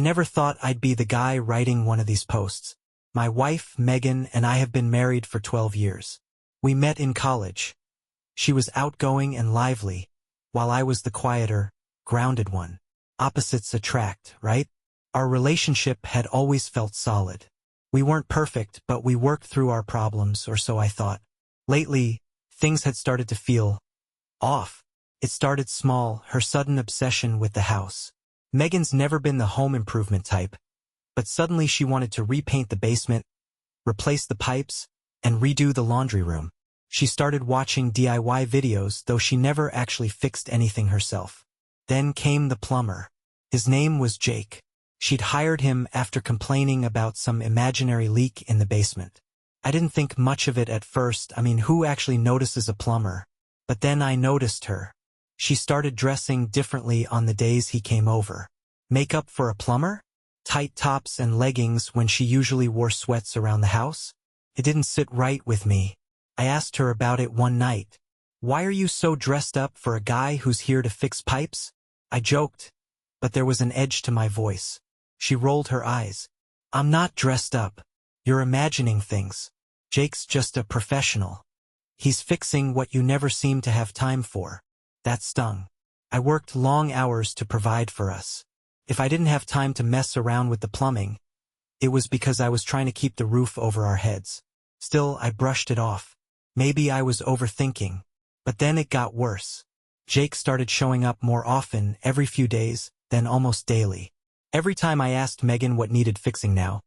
never thought I'd be the guy writing one of these posts. My wife, Megan, and I have been married for 12 years. We met in college. She was outgoing and lively, while I was the quieter, grounded one. Opposites attract, right? Our relationship had always felt solid. We weren't perfect, but we worked through our problems, or so I thought. Lately, things had started to feel off. It started small, her sudden obsession with the house. Megan's never been the home improvement type, but suddenly she wanted to repaint the basement, replace the pipes, and redo the laundry room. She started watching DIY videos, though she never actually fixed anything herself. Then came the plumber. His name was Jake. She'd hired him after complaining about some imaginary leak in the basement. I didn't think much of it at first. Who actually notices a plumber? But then I noticed her. She started dressing differently on the days he came over. Makeup for a plumber? Tight tops and leggings when she usually wore sweats around the house? It didn't sit right with me. I asked her about it one night. "Why are you so dressed up for a guy who's here to fix pipes?" I joked, but there was an edge to my voice. She rolled her eyes. "I'm not dressed up. You're imagining things. Jake's just a professional. He's fixing what you never seem to have time for." That stung. I worked long hours to provide for us. If I didn't have time to mess around with the plumbing, it was because I was trying to keep the roof over our heads. Still, I brushed it off. Maybe I was overthinking. But then it got worse. Jake started showing up more often, every few days, then almost daily. Every time I asked Megan what needed fixing now,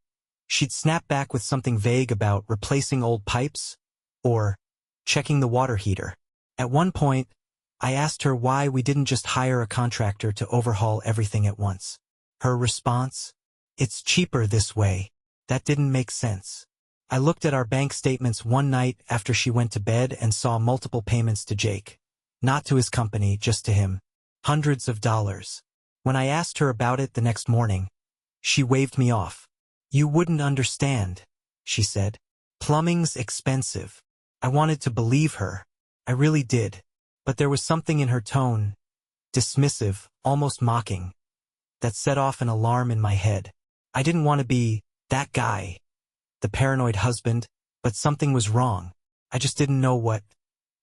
she'd snap back with something vague about replacing old pipes or checking the water heater. At one point, I asked her why we didn't just hire a contractor to overhaul everything at once. Her response? "It's cheaper this way." That didn't make sense. I looked at our bank statements one night after she went to bed and saw multiple payments to Jake. Not to his company, just to him. Hundreds of dollars. When I asked her about it the next morning, she waved me off. "You wouldn't understand," she said. "Plumbing's expensive." I wanted to believe her. I really did. But there was something in her tone, dismissive, almost mocking, that set off an alarm in my head. I didn't want to be that guy, the paranoid husband, but something was wrong. I just didn't know what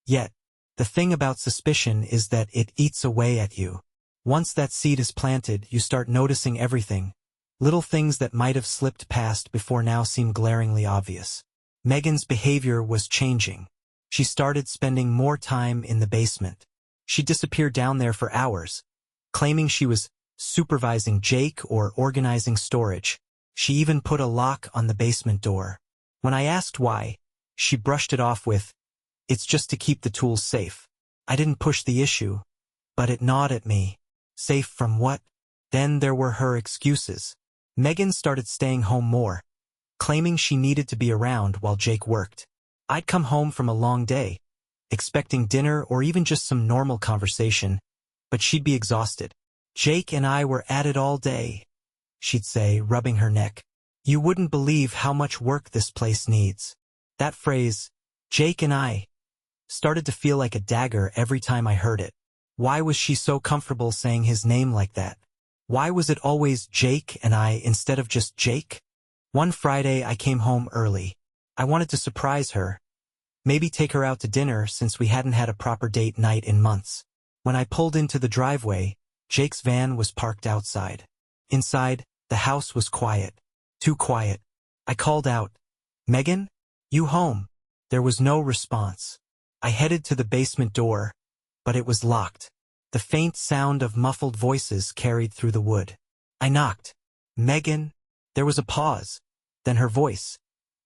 yet. The thing about suspicion is that it eats away at you. Once that seed is planted, you start noticing everything. Little things that might have slipped past before now seem glaringly obvious. Megan's behavior was changing. She started spending more time in the basement. She disappeared down there for hours, claiming she was supervising Jake or organizing storage. She even put a lock on the basement door. When I asked why, she brushed it off with, "It's just to keep the tools safe." I didn't push the issue, but it gnawed at me. Safe from what? Then there were her excuses. Megan started staying home more, claiming she needed to be around while Jake worked. I'd come home from a long day, expecting dinner or even just some normal conversation, but she'd be exhausted. "Jake and I were at it all day," she'd say, rubbing her neck. "You wouldn't believe how much work this place needs." That phrase, "Jake and I," started to feel like a dagger every time I heard it. Why was she so comfortable saying his name like that? Why was it always Jake and I instead of just Jake? One Friday I came home early. I wanted to surprise her. Maybe take her out to dinner since we hadn't had a proper date night in months. When I pulled into the driveway, Jake's van was parked outside. Inside, the house was quiet. Too quiet. I called out, "Megan? You home?" There was no response. I headed to the basement door, but it was locked. The faint sound of muffled voices carried through the wood. I knocked. "Megan?" There was a pause. Then her voice,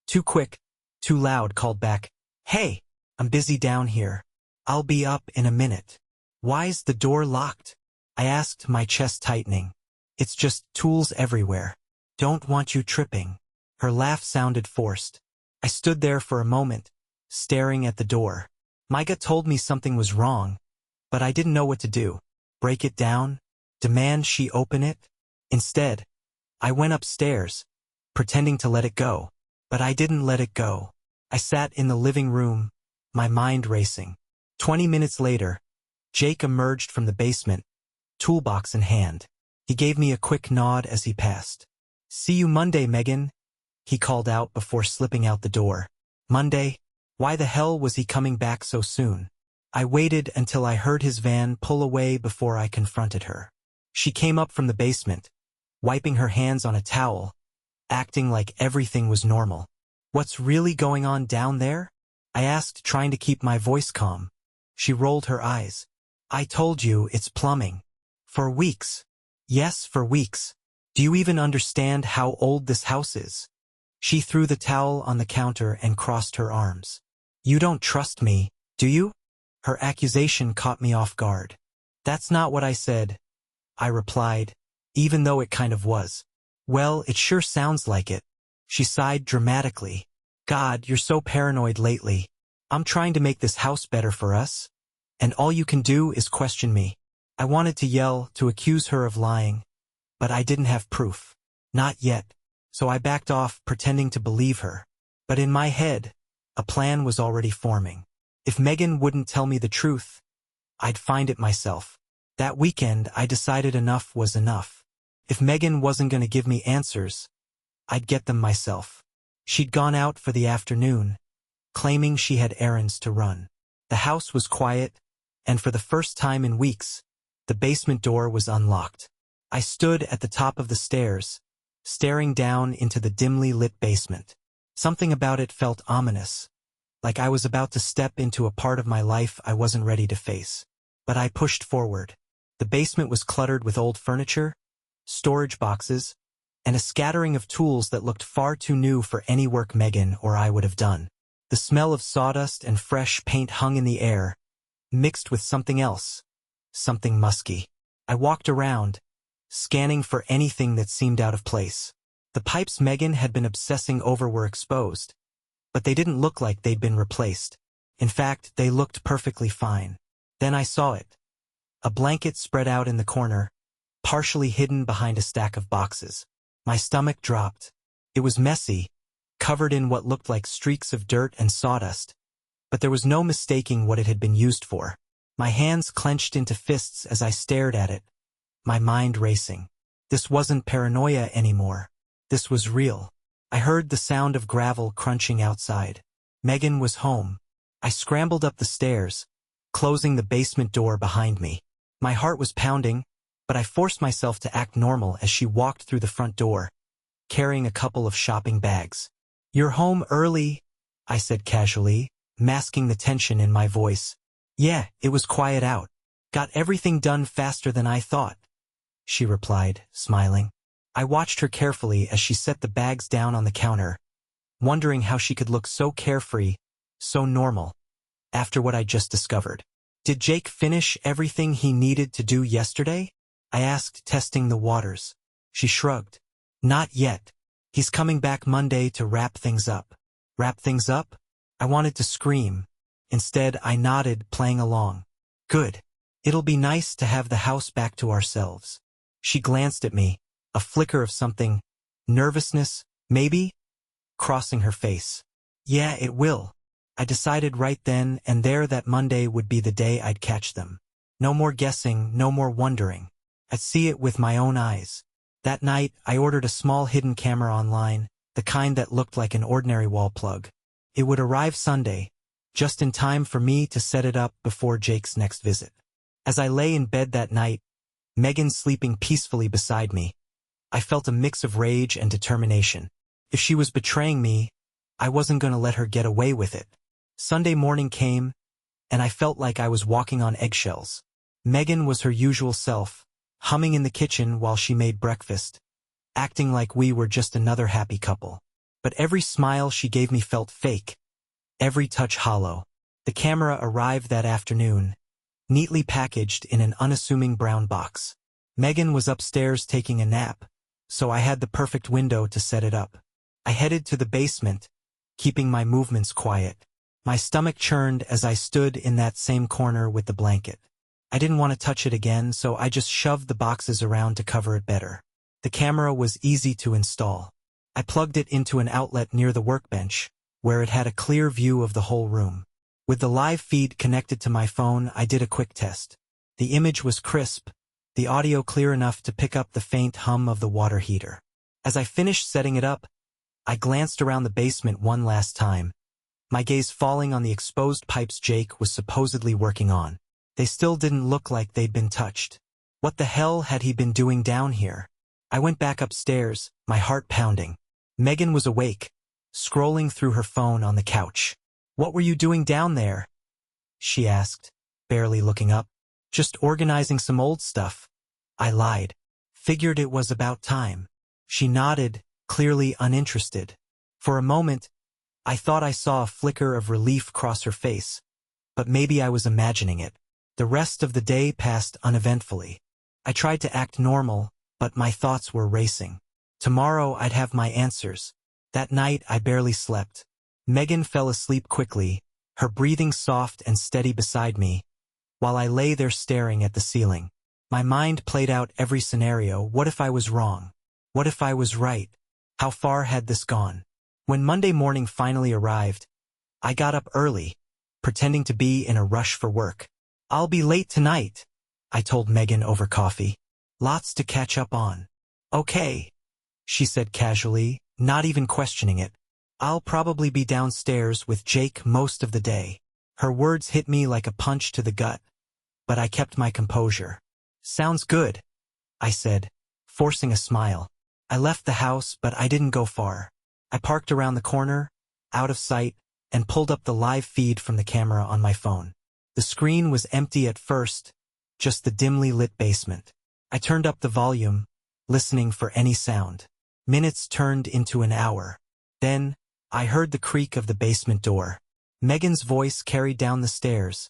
too quick, too loud, called back, "Hey, I'm busy down here. I'll be up in a minute." "Why's the door locked?" I asked, my chest tightening. "It's just tools everywhere. Don't want you tripping." Her laugh sounded forced. I stood there for a moment, staring at the door. My gut told me something was wrong, but I didn't know what to do. Break it down? Demand she open it? Instead, I went upstairs, pretending to let it go. But I didn't let it go. I sat in the living room, my mind racing. 20 minutes later, Jake emerged from the basement, toolbox in hand. He gave me a quick nod as he passed. "See you Monday, Megan," he called out before slipping out the door. Monday? Why the hell was he coming back so soon? I waited until I heard his van pull away before I confronted her. She came up from the basement, wiping her hands on a towel, acting like everything was normal. "What's really going on down there?" I asked, trying to keep my voice calm. She rolled her eyes. "I told you, it's plumbing." "For weeks." "Yes, for weeks. Do you even understand how old this house is?" She threw the towel on the counter and crossed her arms. "You don't trust me, do you?" Her accusation caught me off guard. "That's not what I said," I replied, even though it kind of was. "Well, it sure sounds like it." She sighed dramatically. "God, you're so paranoid lately. I'm trying to make this house better for us, and all you can do is question me." I wanted to yell, to accuse her of lying, but I didn't have proof. Not yet. So I backed off, pretending to believe her. But in my head, a plan was already forming. If Megan wouldn't tell me the truth, I'd find it myself. That weekend, I decided enough was enough. If Megan wasn't going to give me answers, I'd get them myself. She'd gone out for the afternoon, claiming she had errands to run. The house was quiet, and for the first time in weeks, the basement door was unlocked. I stood at the top of the stairs, staring down into the dimly lit basement. Something about it felt ominous, like I was about to step into a part of my life I wasn't ready to face. But I pushed forward. The basement was cluttered with old furniture, storage boxes, and a scattering of tools that looked far too new for any work Megan or I would have done. The smell of sawdust and fresh paint hung in the air, mixed with something else, something musky. I walked around, scanning for anything that seemed out of place. The pipes Megan had been obsessing over were exposed, but they didn't look like they'd been replaced. In fact, they looked perfectly fine. Then I saw it. A blanket spread out in the corner, partially hidden behind a stack of boxes. My stomach dropped. It was messy, covered in what looked like streaks of dirt and sawdust, but there was no mistaking what it had been used for. My hands clenched into fists as I stared at it, my mind racing. This wasn't paranoia anymore. This was real. I heard the sound of gravel crunching outside. Megan was home. I scrambled up the stairs, closing the basement door behind me. My heart was pounding, but I forced myself to act normal as she walked through the front door, carrying a couple of shopping bags. "You're home early," I said casually, masking the tension in my voice. "Yeah, it was quiet out. Got everything done faster than I thought," she replied, smiling. I watched her carefully as she set the bags down on the counter, wondering how she could look so carefree, so normal, after what I just discovered. "Did Jake finish everything he needed to do yesterday?" I asked, testing the waters. She shrugged. "Not yet. He's coming back Monday to wrap things up." "Wrap things up?" I wanted to scream. Instead, I nodded, playing along. "Good. It'll be nice to have the house back to ourselves." She glanced at me, a flicker of something, nervousness, maybe, crossing her face. "Yeah, it will." I decided right then and there that Monday would be the day I'd catch them. No more guessing, no more wondering. I'd see it with my own eyes. That night, I ordered a small hidden camera online, the kind that looked like an ordinary wall plug. It would arrive Sunday, just in time for me to set it up before Jake's next visit. As I lay in bed that night, Megan sleeping peacefully beside me, I felt a mix of rage and determination. If she was betraying me, I wasn't going to let her get away with it. Sunday morning came, and I felt like I was walking on eggshells. Megan was her usual self, humming in the kitchen while she made breakfast, acting like we were just another happy couple. But every smile she gave me felt fake, every touch hollow. The camera arrived that afternoon, neatly packaged in an unassuming brown box. Megan was upstairs taking a nap, so I had the perfect window to set it up. I headed to the basement, keeping my movements quiet. My stomach churned as I stood in that same corner with the blanket. I didn't want to touch it again, so I just shoved the boxes around to cover it better. The camera was easy to install. I plugged it into an outlet near the workbench, where it had a clear view of the whole room. With the live feed connected to my phone, I did a quick test. The image was crisp, the audio clear enough to pick up the faint hum of the water heater. As I finished setting it up, I glanced around the basement one last time, my gaze falling on the exposed pipes Jake was supposedly working on. They still didn't look like they'd been touched. What the hell had he been doing down here? I went back upstairs, my heart pounding. Megan was awake, scrolling through her phone on the couch. "What were you doing down there?" she asked, barely looking up. "Just organizing some old stuff." I lied. "Figured it was about time." She nodded, clearly uninterested. For a moment, I thought I saw a flicker of relief cross her face, but maybe I was imagining it. The rest of the day passed uneventfully. I tried to act normal, but my thoughts were racing. Tomorrow I'd have my answers. That night I barely slept. Megan fell asleep quickly, her breathing soft and steady beside me, while I lay there staring at the ceiling. My mind played out every scenario. What if I was wrong? What if I was right? How far had this gone? When Monday morning finally arrived, I got up early, pretending to be in a rush for work. "I'll be late tonight," I told Megan over coffee. "Lots to catch up on." "Okay," she said casually, not even questioning it. "I'll probably be downstairs with Jake most of the day." Her words hit me like a punch to the gut, but I kept my composure. "Sounds good," I said, forcing a smile. I left the house, but I didn't go far. I parked around the corner, out of sight, and pulled up the live feed from the camera on my phone. The screen was empty at first, just the dimly lit basement. I turned up the volume, listening for any sound. Minutes turned into an hour. Then, I heard the creak of the basement door. Megan's voice carried down the stairs,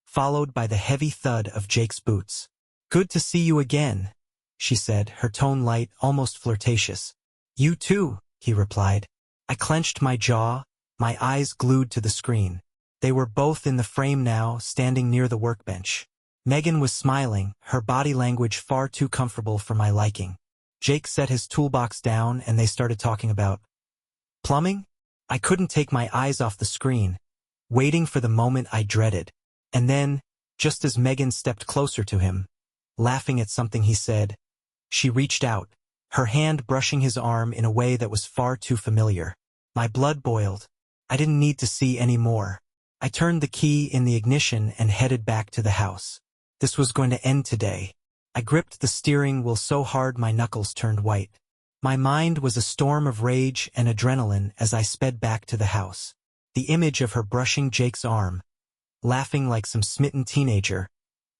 followed by the heavy thud of Jake's boots. "Good to see you again," she said, her tone light, almost flirtatious. "You too," he replied. I clenched my jaw, my eyes glued to the screen. They were both in the frame now, standing near the workbench. Megan was smiling, her body language far too comfortable for my liking. Jake set his toolbox down and they started talking about plumbing. I couldn't take my eyes off the screen, waiting for the moment I dreaded. And then, just as Megan stepped closer to him, laughing at something he said, she reached out, her hand brushing his arm in a way that was far too familiar. My blood boiled. I didn't need to see any more. I turned the key in the ignition and headed back to the house. This was going to end today. I gripped the steering wheel so hard my knuckles turned white. My mind was a storm of rage and adrenaline as I sped back to the house. The image of her brushing Jake's arm, laughing like some smitten teenager,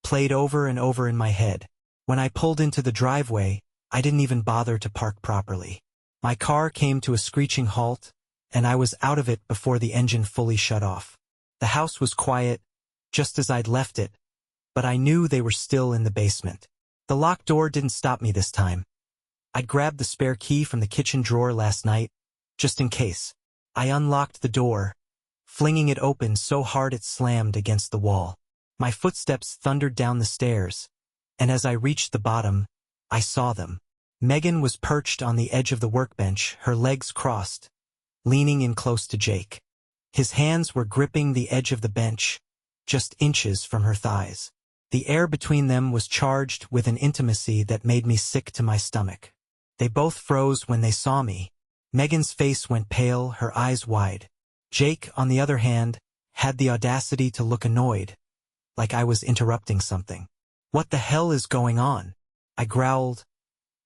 played over and over in my head. When I pulled into the driveway, I didn't even bother to park properly. My car came to a screeching halt, and I was out of it before the engine fully shut off. The house was quiet, just as I'd left it, but I knew they were still in the basement. The locked door didn't stop me this time. I'd grabbed the spare key from the kitchen drawer last night, just in case. I unlocked the door, flinging it open so hard it slammed against the wall. My footsteps thundered down the stairs, and as I reached the bottom, I saw them. Megan was perched on the edge of the workbench, her legs crossed, leaning in close to Jake. His hands were gripping the edge of the bench, just inches from her thighs. The air between them was charged with an intimacy that made me sick to my stomach. They both froze when they saw me. Megan's face went pale, her eyes wide. Jake, on the other hand, had the audacity to look annoyed, like I was interrupting something. "What the hell is going on?" I growled,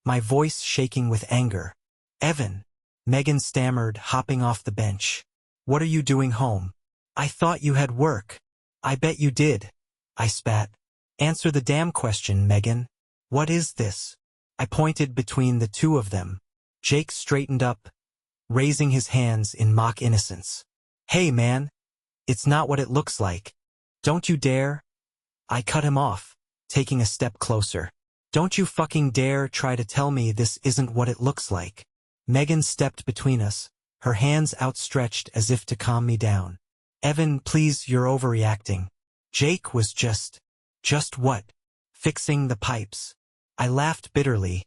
my voice shaking with anger. "Evan," Megan stammered, hopping off the bench. "What are you doing home?" "I thought you had work." "I bet you did," I spat. "Answer the damn question, Megan. What is this?" I pointed between the two of them. Jake straightened up, raising his hands in mock innocence. "Hey man, it's not what it looks like. Don't you dare." I cut him off, taking a step closer. "Don't you fucking dare try to tell me this isn't what it looks like." Megan stepped between us, her hands outstretched as if to calm me down. "Evan, please, you're overreacting. Jake was just what? Fixing the pipes." I laughed bitterly,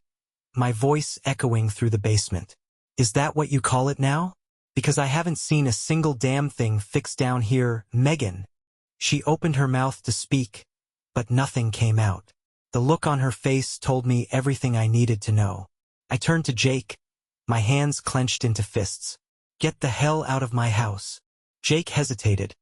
my voice echoing through the basement. "Is that what you call it now? Because I haven't seen a single damn thing fixed down here, Megan." She opened her mouth to speak, but nothing came out. The look on her face told me everything I needed to know. I turned to Jake, my hands clenched into fists. "Get the hell out of my house." Jake hesitated,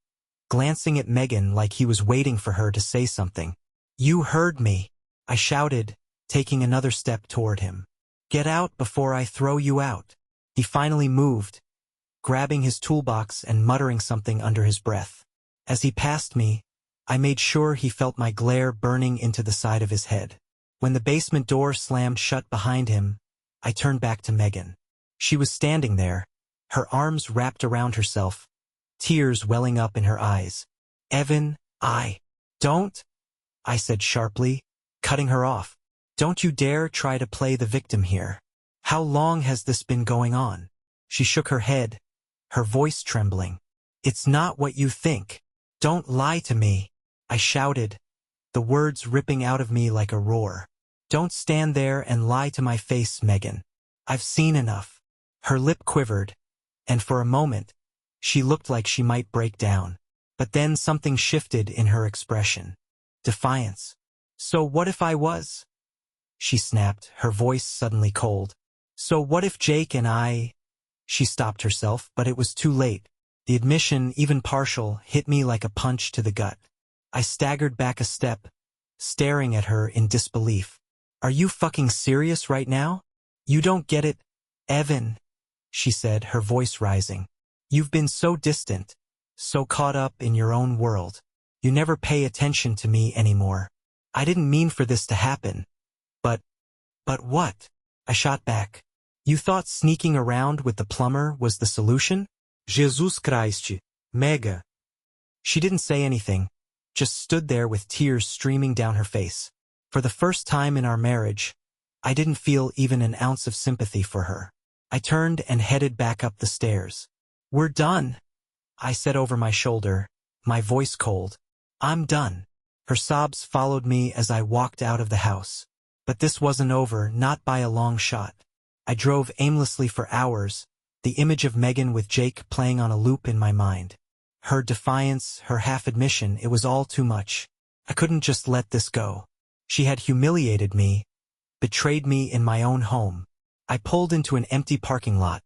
glancing at Megan like he was waiting for her to say something. "You heard me," I shouted, taking another step toward him. "Get out before I throw you out." He finally moved, grabbing his toolbox and muttering something under his breath. As he passed me, I made sure he felt my glare burning into the side of his head. When the basement door slammed shut behind him, I turned back to Megan. She was standing there, her arms wrapped around herself, tears welling up in her eyes. "Evan, don't," I said sharply, cutting her off. "Don't you dare try to play the victim here. How long has this been going on?" She shook her head, her voice trembling. "It's not what you think. Don't lie to me," I shouted, the words ripping out of me like a roar. "Don't stand there and lie to my face, Megan. I've seen enough." Her lip quivered, and for a moment, she looked like she might break down. But then something shifted in her expression. Defiance. "So what if I was?" she snapped, her voice suddenly cold. "So what if Jake and I—" She stopped herself, but it was too late. The admission, even partial, hit me like a punch to the gut. I staggered back a step, staring at her in disbelief. "Are you fucking serious right now? You don't get it, Evan," she said, her voice rising. "You've been so distant, so caught up in your own world. You never pay attention to me anymore. I didn't mean for this to happen. But what?" I shot back. "You thought sneaking around with the plumber was the solution? Jesus Christ, Mega." She didn't say anything, just stood there with tears streaming down her face. For the first time in our marriage, I didn't feel even an ounce of sympathy for her. I turned and headed back up the stairs. "We're done," I said over my shoulder, my voice cold. "I'm done." Her sobs followed me as I walked out of the house. But this wasn't over, not by a long shot. I drove aimlessly for hours, the image of Megan with Jake playing on a loop in my mind. Her defiance, her half-admission, it was all too much. I couldn't just let this go. She had humiliated me, betrayed me in my own home. I pulled into an empty parking lot,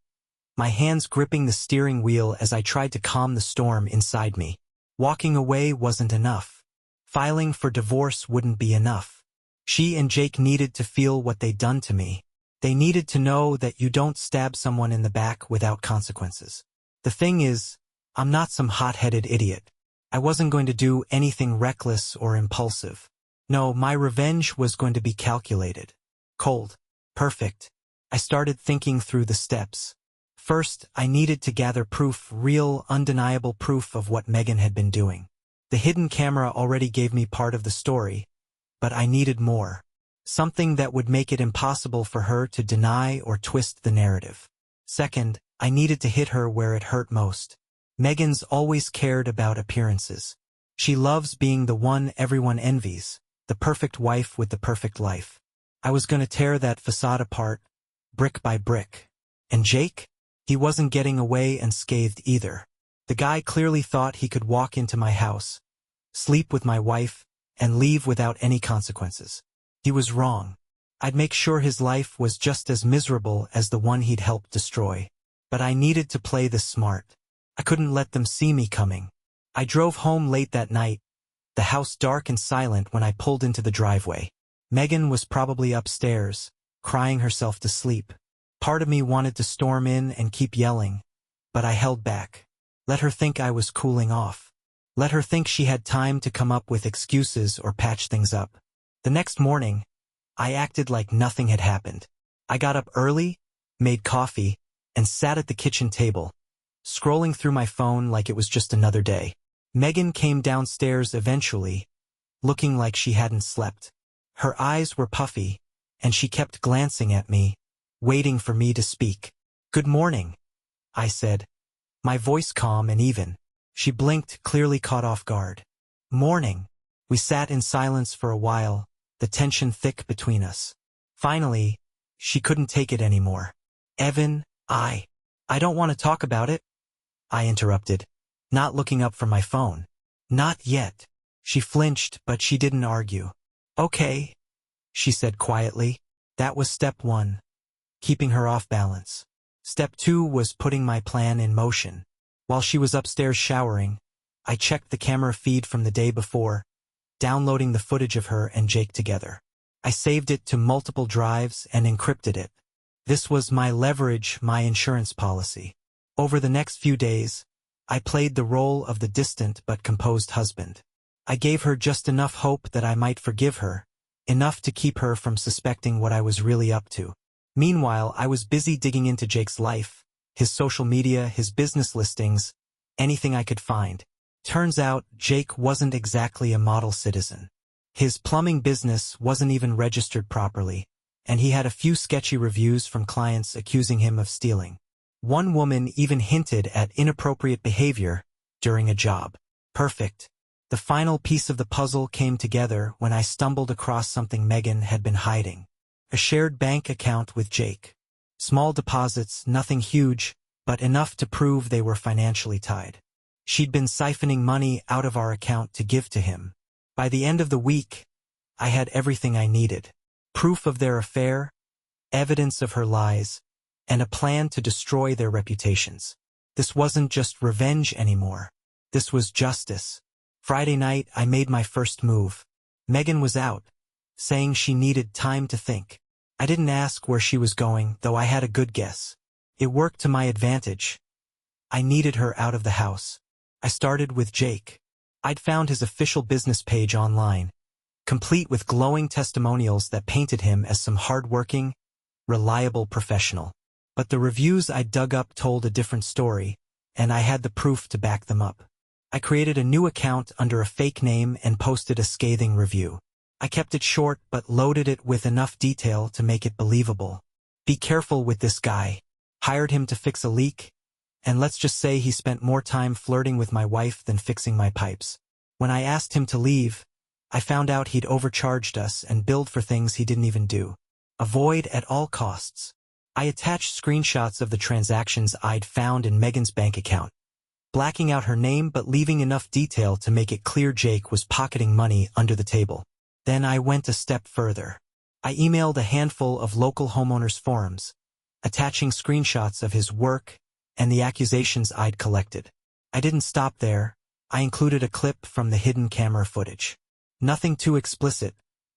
my hands gripping the steering wheel as I tried to calm the storm inside me. Walking away wasn't enough. Filing for divorce wouldn't be enough. She and Jake needed to feel what they'd done to me. They needed to know that you don't stab someone in the back without consequences. The thing is, I'm not some hot-headed idiot. I wasn't going to do anything reckless or impulsive. No, my revenge was going to be calculated. Cold. Perfect. I started thinking through the steps. First, I needed to gather proof, real, undeniable proof of what Megan had been doing. The hidden camera already gave me part of the story, but I needed more. Something that would make it impossible for her to deny or twist the narrative. Second, I needed to hit her where it hurt most. Megan's always cared about appearances. She loves being the one everyone envies, the perfect wife with the perfect life. I was going to tear that facade apart, brick by brick. And Jake? He wasn't getting away unscathed either. The guy clearly thought he could walk into my house, sleep with my wife, and leave without any consequences. He was wrong. I'd make sure his life was just as miserable as the one he'd helped destroy. But I needed to play this smart. I couldn't let them see me coming. I drove home late that night, the house dark and silent when I pulled into the driveway. Megan was probably upstairs, crying herself to sleep. Part of me wanted to storm in and keep yelling, but I held back. Let her think I was cooling off. Let her think she had time to come up with excuses or patch things up. The next morning, I acted like nothing had happened. I got up early, made coffee, and sat at the kitchen table, scrolling through my phone like it was just another day. Megan came downstairs eventually, looking like she hadn't slept. Her eyes were puffy, and she kept glancing at me, waiting for me to speak. "Good morning," I said, my voice calm and even. She blinked, clearly caught off guard. "Morning." We sat in silence for a while, the tension thick between us. Finally, she couldn't take it anymore. "Evan, I don't want to talk about it," I interrupted, not looking up from my phone. "Not yet." She flinched, but she didn't argue. "Okay, she said quietly. That was step one, keeping her off balance. Step two was putting my plan in motion. While she was upstairs showering, I checked the camera feed from the day before, downloading the footage of her and Jake together. I saved it to multiple drives and encrypted it. This was my leverage, my insurance policy. Over the next few days, I played the role of the distant but composed husband. I gave her just enough hope that I might forgive her, enough to keep her from suspecting what I was really up to. Meanwhile, I was busy digging into Jake's life, his social media, his business listings, anything I could find. Turns out, Jake wasn't exactly a model citizen. His plumbing business wasn't even registered properly, and he had a few sketchy reviews from clients accusing him of stealing. One woman even hinted at inappropriate behavior during a job. Perfect. The final piece of the puzzle came together when I stumbled across something Megan had been hiding. A shared bank account with Jake. Small deposits, nothing huge, but enough to prove they were financially tied. She'd been siphoning money out of our account to give to him. By the end of the week, I had everything I needed. Proof of their affair, evidence of her lies, and a plan to destroy their reputations. This wasn't just revenge anymore. This was justice. Friday night, I made my first move. Megan was out, saying she needed time to think. I didn't ask where she was going, though I had a good guess. It worked to my advantage. I needed her out of the house. I started with Jake. I'd found his official business page online, complete with glowing testimonials that painted him as some hard-working, reliable professional. But the reviews I dug up told a different story, and I had the proof to back them up. I created a new account under a fake name and posted a scathing review. I kept it short but loaded it with enough detail to make it believable. Be careful with this guy. Hired him to fix a leak, and let's just say he spent more time flirting with my wife than fixing my pipes. When I asked him to leave, I found out he'd overcharged us and billed for things he didn't even do. Avoid at all costs. I attached screenshots of the transactions I'd found in Megan's bank account, blacking out her name but leaving enough detail to make it clear Jake was pocketing money under the table. Then I went a step further. I emailed a handful of local homeowners' forums, attaching screenshots of his work and the accusations I'd collected. I didn't stop there. I included a clip from the hidden camera footage. Nothing too explicit,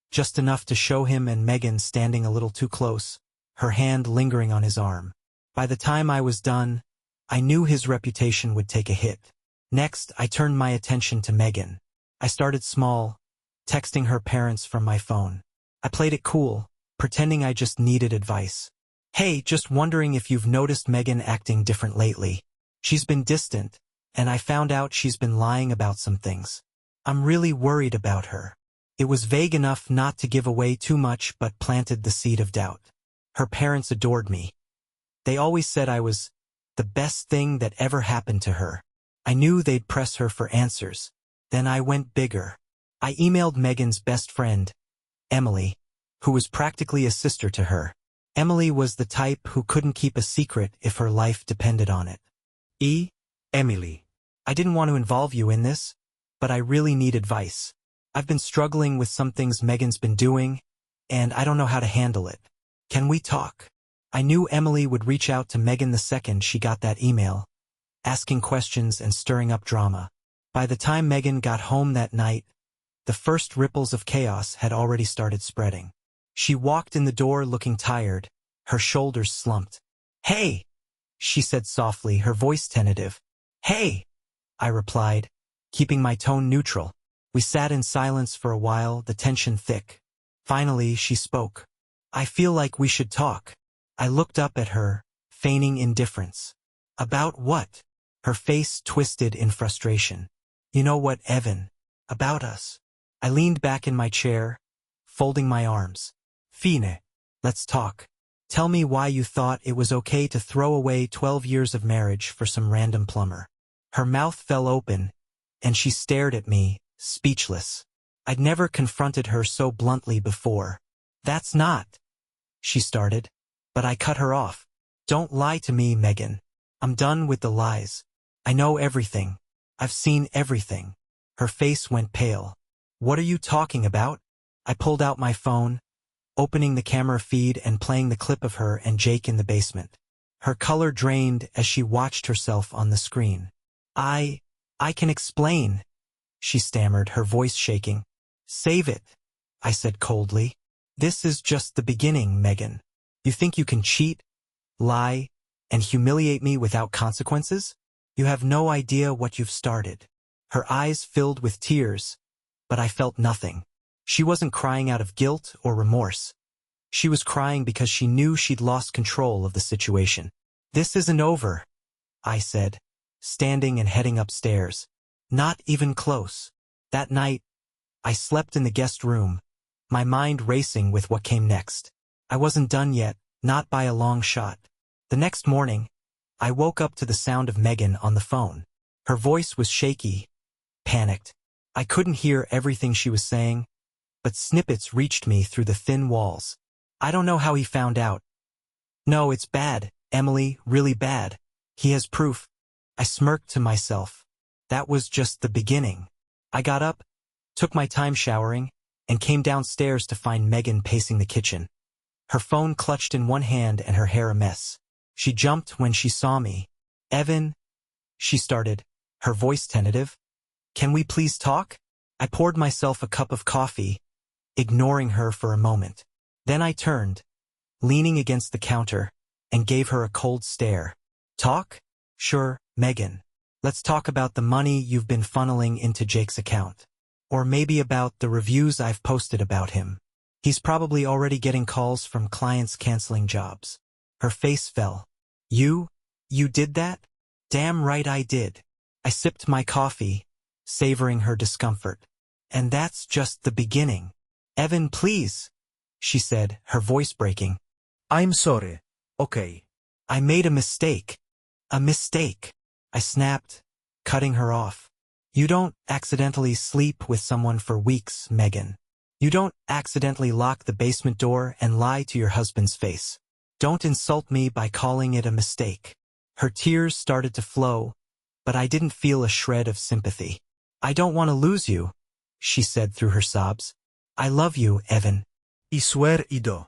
just enough to show him and Megan standing a little too close, her hand lingering on his arm. By the time I was done, I knew his reputation would take a hit. Next, I turned my attention to Megan. I started small, texting her parents from my phone. I played it cool, pretending I just needed advice. Hey, just wondering if you've noticed Megan acting different lately. She's been distant, and I found out she's been lying about some things. I'm really worried about her. It was vague enough not to give away too much but planted the seed of doubt. Her parents adored me. They always said I was the best thing that ever happened to her. I knew they'd press her for answers. Then I went bigger. I emailed Megan's best friend, Emily, who was practically a sister to her. Emily was the type who couldn't keep a secret if her life depended on it. Emily. I didn't want to involve you in this, but I really need advice. I've been struggling with some things Megan's been doing, and I don't know how to handle it. Can we talk? I knew Emily would reach out to Megan the second she got that email, asking questions and stirring up drama. By the time Megan got home that night, the first ripples of chaos had already started spreading. She walked in the door looking tired, her shoulders slumped. "Hey," she said softly, her voice tentative. "Hey," I replied, keeping my tone neutral. We sat in silence for a while, the tension thick. Finally, she spoke. "I feel like we should talk." I looked up at her, feigning indifference. "About what?" Her face twisted in frustration. "You know what, Evan. About us." I leaned back in my chair, folding my arms. "Fine. Let's talk. Tell me why you thought it was okay to throw away 12 years of marriage for some random plumber." Her mouth fell open, and she stared at me, speechless. I'd never confronted her so bluntly before. "That's not," she started, but I cut her off. "Don't lie to me, Megan. I'm done with the lies. I know everything. I've seen everything." Her face went pale. "What are you talking about?" I pulled out my phone, opening the camera feed and playing the clip of her and Jake in the basement. Her color drained as she watched herself on the screen. I can explain," she stammered, her voice shaking. "Save it," I said coldly. "This is just the beginning, Megan. You think you can cheat, lie, and humiliate me without consequences? You have no idea what you've started." Her eyes filled with tears, but I felt nothing. She wasn't crying out of guilt or remorse. She was crying because she knew she'd lost control of the situation. "This isn't over," I said, standing and heading upstairs. "Not even close." That night, I slept in the guest room, my mind racing with what came next. I wasn't done yet, not by a long shot. The next morning, I woke up to the sound of Megan on the phone. Her voice was shaky, panicked. I couldn't hear everything she was saying, but snippets reached me through the thin walls. "I don't know how he found out." "No, it's bad, Emily, really bad. He has proof." I smirked to myself. That was just the beginning. I got up, took my time showering, and came downstairs to find Megan pacing the kitchen. Her phone clutched in one hand and her hair a mess. She jumped when she saw me. "Evan," she started, her voice tentative. "Can we please talk?" I poured myself a cup of coffee, ignoring her for a moment. Then I turned, leaning against the counter, and gave her a cold stare. "Talk? Sure, Megan. Let's talk about the money you've been funneling into Jake's account. Or maybe about the reviews I've posted about him. He's probably already getting calls from clients canceling jobs." Her face fell. You did that?" "Damn right I did." I sipped my coffee, savoring her discomfort. "And that's just the beginning." "Evan, please," she said, her voice breaking. I'm sorry, okay. "I made a mistake." "A mistake," I snapped, cutting her off. "You don't accidentally sleep with someone for weeks, Megan. You don't accidentally lock the basement door and lie to your husband's face. Don't insult me by calling it a mistake." Her tears started to flow, but I didn't feel a shred of sympathy. "I don't want to lose you," she said through her sobs. "I love you, Evan." I swear I do.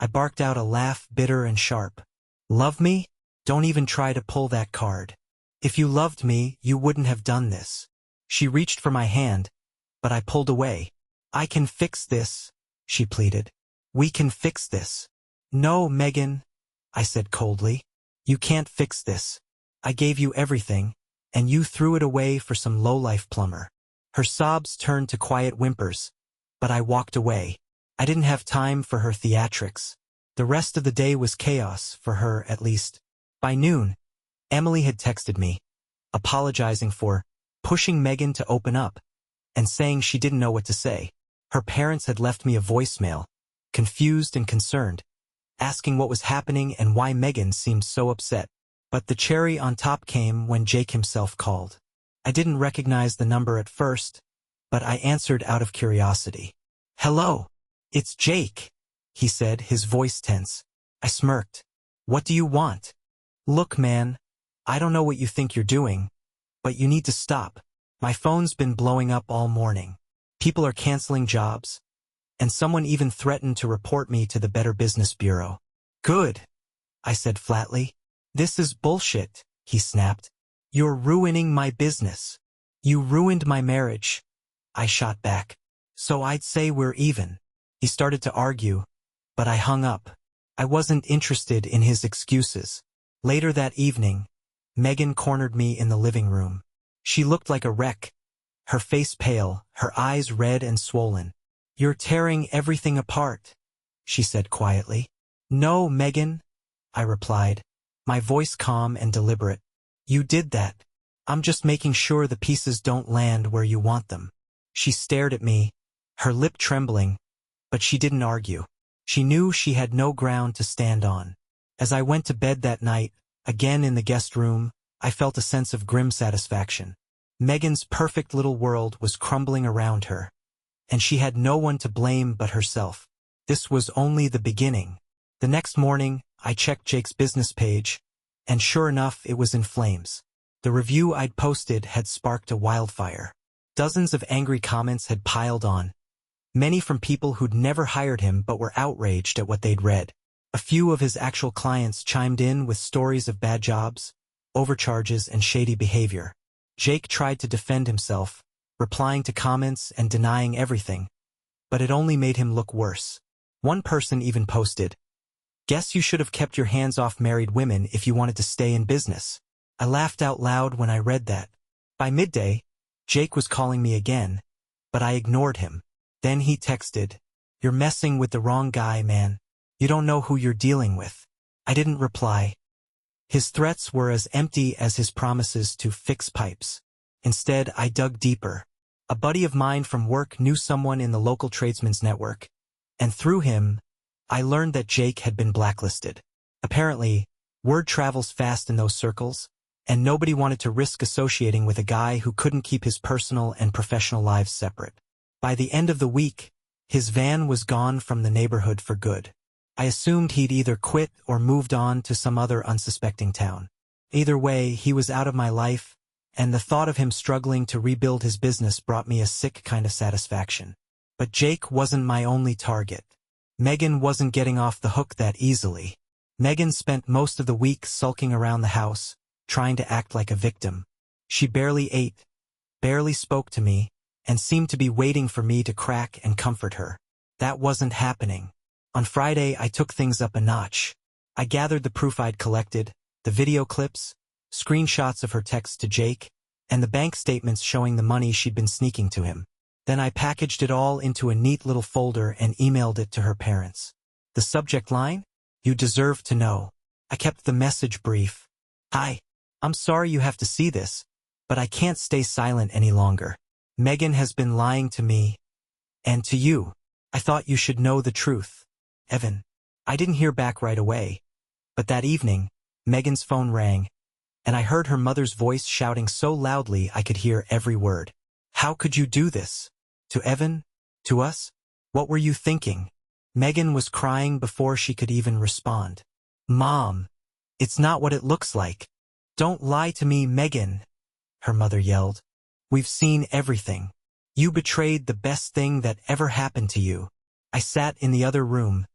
I barked out a laugh, bitter and sharp. "Love me? Don't even try to pull that card. If you loved me, you wouldn't have done this." She reached for my hand, but I pulled away. "I can fix this," she pleaded. "We can fix this." "No, Megan," I said coldly. "You can't fix this. I gave you everything, and you threw it away for some lowlife plumber." Her sobs turned to quiet whimpers, but I walked away. I didn't have time for her theatrics. The rest of the day was chaos, for her at least. By noon, Emily had texted me, apologizing for pushing Megan to open up, and saying she didn't know what to say. Her parents had left me a voicemail, confused and concerned, asking what was happening and why Megan seemed so upset. But the cherry on top came when Jake himself called. I didn't recognize the number at first, but I answered out of curiosity. "Hello, it's Jake," he said, his voice tense. I smirked. "What do you want?" "Look, man, I don't know what you think you're doing, but you need to stop. My phone's been blowing up all morning. People are canceling jobs, and someone even threatened to report me to the Better Business Bureau." "Good," I said flatly. "This is bullshit," he snapped. "You're ruining my business. You ruined my marriage," I shot back. "So I'd say we're even." He started to argue, but I hung up. I wasn't interested in his excuses. Later that evening, Megan cornered me in the living room. She looked like a wreck, her face pale, her eyes red and swollen. "You're tearing everything apart," she said quietly. "No, Megan," I replied, my voice calm and deliberate. "You did that. I'm just making sure the pieces don't land where you want them." She stared at me, her lip trembling, but she didn't argue. She knew she had no ground to stand on. As I went to bed that night, again in the guest room, I felt a sense of grim satisfaction. Megan's perfect little world was crumbling around her, and she had no one to blame but herself. This was only the beginning. The next morning, I checked Jake's business page, and sure enough, it was in flames. The review I'd posted had sparked a wildfire. Dozens of angry comments had piled on, Many from people who'd never hired him but were outraged at what they'd read. A few of his actual clients chimed in with stories of bad jobs, overcharges, and shady behavior. Jake tried to defend himself, replying to comments and denying everything, but it only made him look worse. One person even posted, "Guess you should have kept your hands off married women if you wanted to stay in business." I laughed out loud when I read that. By midday, Jake was calling me again, but I ignored him. Then he texted, "You're messing with the wrong guy, man. You don't know who you're dealing with." I didn't reply. His threats were as empty as his promises to fix pipes. Instead, I dug deeper. A buddy of mine from work knew someone in the local tradesmen's network, and through him, I learned that Jake had been blacklisted. Apparently, word travels fast in those circles, and nobody wanted to risk associating with a guy who couldn't keep his personal and professional lives separate. By the end of the week, his van was gone from the neighborhood for good. I assumed he'd either quit or moved on to some other unsuspecting town. Either way, he was out of my life, and the thought of him struggling to rebuild his business brought me a sick kind of satisfaction. But Jake wasn't my only target. Megan wasn't getting off the hook that easily. Megan spent most of the week sulking around the house, trying to act like a victim. She barely ate, barely spoke to me, and seemed to be waiting for me to crack and comfort her. That wasn't happening. On Friday, I took things up a notch. I gathered the proof I'd collected, the video clips, screenshots of her texts to Jake, and the bank statements showing the money she'd been sneaking to him. Then I packaged it all into a neat little folder and emailed it to her parents. The subject line? "You deserve to know." I kept the message brief. "Hi, I'm sorry you have to see this, but I can't stay silent any longer. Megan has been lying to me, and to you. I thought you should know the truth. Evan." I didn't hear back right away, but that evening, Megan's phone rang, and I heard her mother's voice shouting so loudly I could hear every word. "How could you do this? To Evan? To us? What were you thinking?" Megan was crying before she could even respond. "Mom, it's not what it looks like. Don't lie to me, Megan," her mother yelled. "We've seen everything. You betrayed the best thing that ever happened to you." I sat in the other room,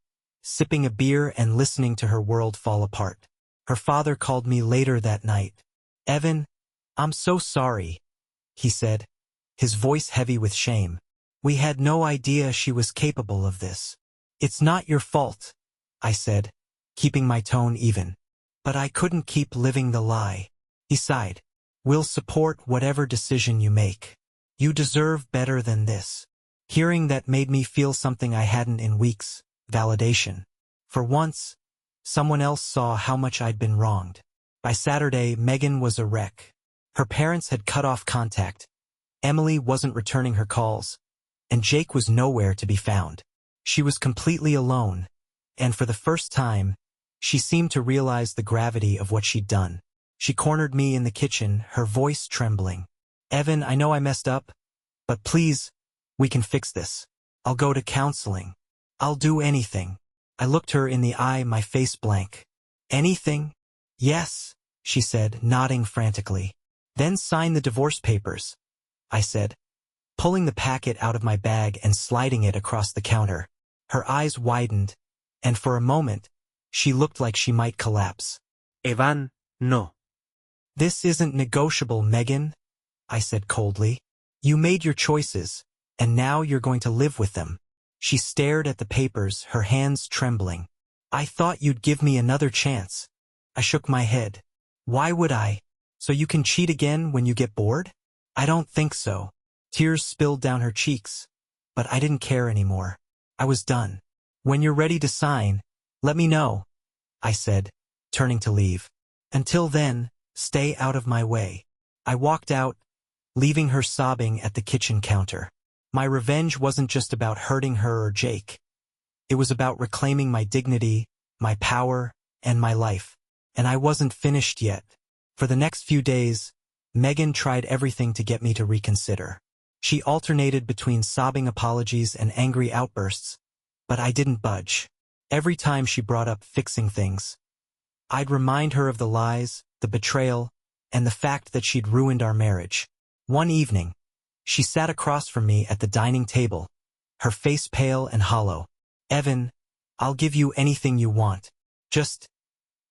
sipping a beer and listening to her world fall apart. Her father called me later that night. "Evan, I'm so sorry," he said, his voice heavy with shame. "We had no idea she was capable of this." "It's not your fault," I said, keeping my tone even. "But I couldn't keep living the lie." He sighed. "We'll support whatever decision you make. You deserve better than this." Hearing that made me feel something I hadn't in weeks: validation. For once, someone else saw how much I'd been wronged. By Saturday, Megan was a wreck. Her parents had cut off contact. Emily wasn't returning her calls, and Jake was nowhere to be found. She was completely alone, and for the first time, she seemed to realize the gravity of what she'd done. She cornered me in the kitchen, her voice trembling. "Evan, I know I messed up, but please, we can fix this. I'll go to counseling. I'll do anything." I looked her in the eye, my face blank. "Anything?" "Yes," she said, nodding frantically. "Then sign the divorce papers," I said, pulling the packet out of my bag and sliding it across the counter. Her eyes widened, and for a moment, she looked like she might collapse. Evan, no. "This isn't negotiable, Megan," I said coldly. "You made your choices, and now you're going to live with them." She stared at the papers, her hands trembling. "I thought you'd give me another chance." I shook my head. "Why would I? So you can cheat again when you get bored?" "I don't think so." Tears spilled down her cheeks, but I didn't care anymore. I was done. "When you're ready to sign, let me know," I said, turning to leave. "Until then, stay out of my way." I walked out, leaving her sobbing at the kitchen counter. My revenge wasn't just about hurting her or Jake. It was about reclaiming my dignity, my power, and my life. And I wasn't finished yet. For the next few days, Megan tried everything to get me to reconsider. She alternated between sobbing apologies and angry outbursts, but I didn't budge. Every time she brought up fixing things, I'd remind her of the lies, the betrayal, and the fact that she'd ruined our marriage. One evening, she sat across from me at the dining table, her face pale and hollow. Evan, I'll give you anything you want. Just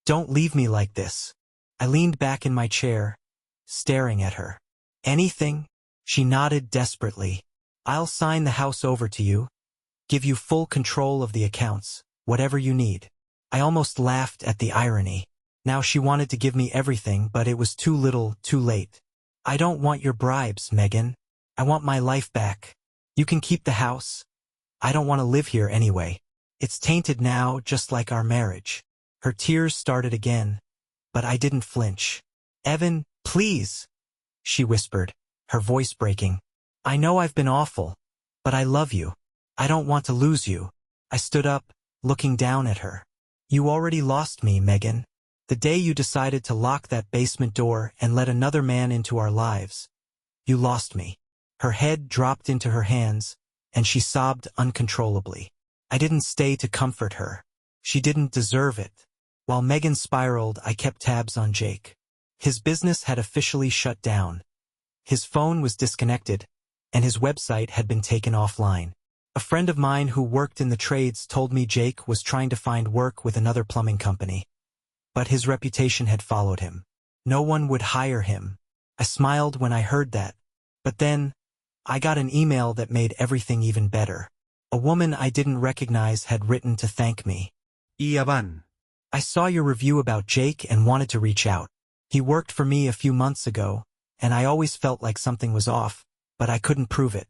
don't leave me like this. I leaned back in my chair, staring at her. Anything? She nodded desperately. I'll sign the house over to you, give you full control of the accounts, whatever you need. I almost laughed at the irony. Now she wanted to give me everything, but it was too little, too late. I don't want your bribes, Megan. I want my life back. You can keep the house. I don't want to live here anyway. It's tainted now, just like our marriage. Her tears started again, but I didn't flinch. Evan, please, she whispered, her voice breaking. I know I've been awful, but I love you. I don't want to lose you. I stood up, looking down at her. You already lost me, Megan. The day you decided to lock that basement door and let another man into our lives. You lost me. Her head dropped into her hands, and she sobbed uncontrollably. I didn't stay to comfort her. She didn't deserve it. While Megan spiraled, I kept tabs on Jake. His business had officially shut down. His phone was disconnected, and his website had been taken offline. A friend of mine who worked in the trades told me Jake was trying to find work with another plumbing company. But his reputation had followed him. No one would hire him. I smiled when I heard that. But then, I got an email that made everything even better. A woman I didn't recognize had written to thank me. Ivan. I saw your review about Jake and wanted to reach out. He worked for me a few months ago, and I always felt like something was off, but I couldn't prove it.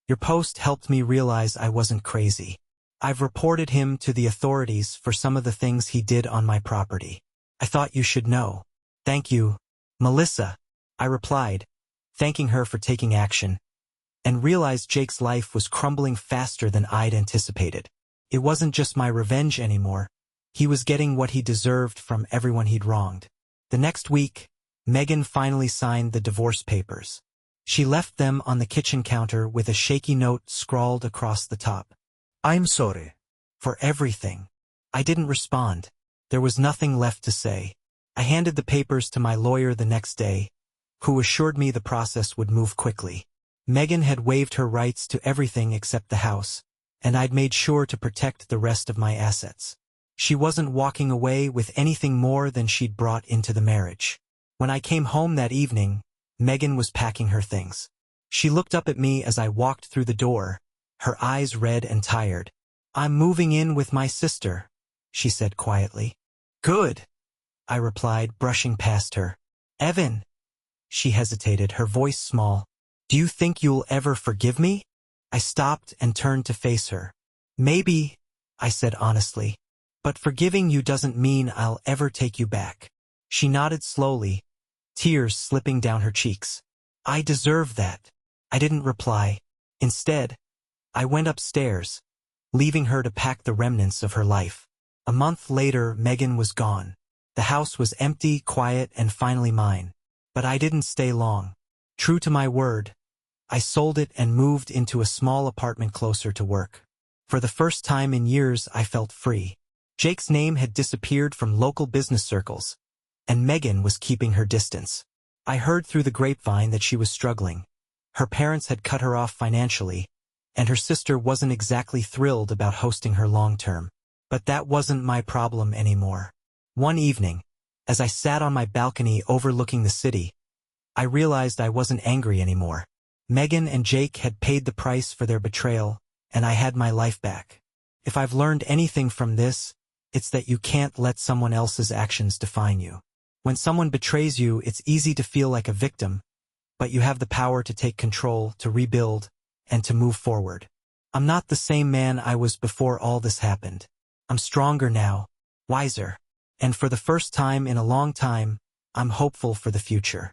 Your post helped me realize I wasn't crazy. I've reported him to the authorities for some of the things he did on my property. I thought you should know. Thank you, Melissa, I replied, thanking her for taking action, and realized Jake's life was crumbling faster than I'd anticipated. It wasn't just my revenge anymore. He was getting what he deserved from everyone he'd wronged. The next week, Megan finally signed the divorce papers. She left them on the kitchen counter with a shaky note scrawled across the top. I'm sorry. For everything. I didn't respond. There was nothing left to say. I handed the papers to my lawyer the next day, who assured me the process would move quickly. Megan had waived her rights to everything except the house, and I'd made sure to protect the rest of my assets. She wasn't walking away with anything more than she'd brought into the marriage. When I came home that evening, Megan was packing her things. She looked up at me as I walked through the door, her eyes red and tired. I'm moving in with my sister, she said quietly. Good, I replied, brushing past her. Evan, she hesitated, her voice small. Do you think you'll ever forgive me? I stopped and turned to face her. Maybe, I said honestly, but forgiving you doesn't mean I'll ever take you back. She nodded slowly, tears slipping down her cheeks. I deserve that. I didn't reply. Instead, I went upstairs, leaving her to pack the remnants of her life. A month later, Megan was gone. The house was empty, quiet, and finally mine. But I didn't stay long. True to my word, I sold it and moved into a small apartment closer to work. For the first time in years, I felt free. Jake's name had disappeared from local business circles, and Megan was keeping her distance. I heard through the grapevine that she was struggling. Her parents had cut her off financially, and her sister wasn't exactly thrilled about hosting her long-term. But that wasn't my problem anymore. One evening, as I sat on my balcony overlooking the city, I realized I wasn't angry anymore. Megan and Jake had paid the price for their betrayal, and I had my life back. If I've learned anything from this, it's that you can't let someone else's actions define you. When someone betrays you, it's easy to feel like a victim, but you have the power to take control, to rebuild, and to move forward. I'm not the same man I was before all this happened. I'm stronger now, wiser, and for the first time in a long time, I'm hopeful for the future.